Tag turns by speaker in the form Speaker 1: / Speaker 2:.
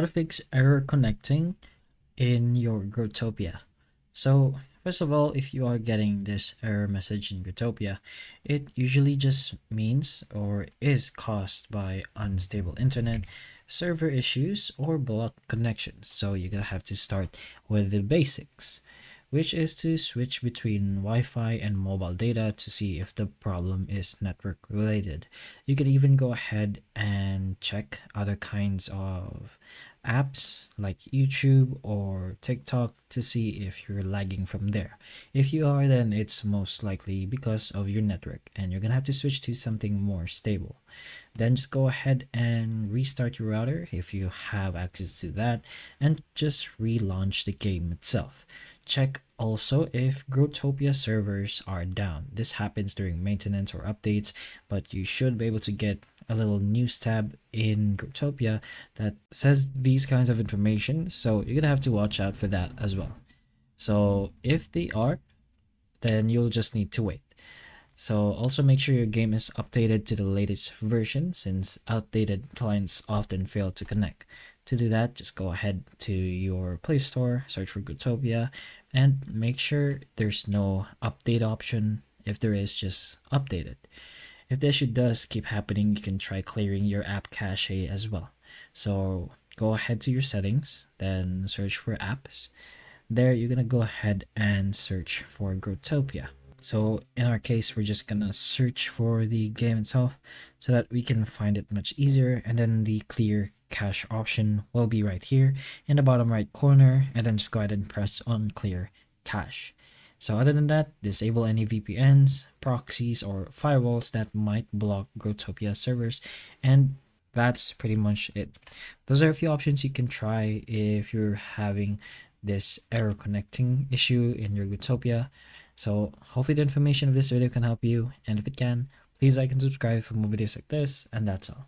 Speaker 1: How to fix error connecting in your Growtopia. So first of all, if you are getting this error message in Growtopia, it usually just means or is caused by unstable internet, server issues, or blocked connections. So you're gonna have to start with the basics, which is to switch between Wi-Fi and mobile data to see if the problem is network related. You can even go ahead and check other kinds of apps like YouTube or TikTok to see if you're lagging from there. If you are, then it's most likely because of your network and you're gonna have to switch to something more stable. Then just go ahead and restart your router if you have access to that and just relaunch the game itself. Check also if Growtopia servers are down. This happens during maintenance or updates, but you should be able to get a little news tab in Growtopia that says these kinds of information, so you're gonna have to watch out for that as well. So if they are, then you'll just need to wait. So also make sure your game is updated to the latest version since outdated clients often fail to connect. To do that, just go ahead to your Play Store, search for Growtopia, and make sure there's no update option. If there is, just update it. If the issue does keep happening, you can try clearing your app cache as well. So go ahead to your settings, then search for apps. There, you're gonna go ahead and search for Growtopia. So in our case, we're just gonna search for the game itself so that we can find it much easier, and then the clear cache option will be right here in the bottom right corner, and then just go ahead and press on clear cache. So other than that, disable any VPNs, proxies, or firewalls that might block Growtopia servers, and that's pretty much it. Those are a few options you can try if you're having this error connecting issue in your Growtopia. So hopefully the information of this video can help you, and if it can, please like and subscribe for more videos like this, and that's all.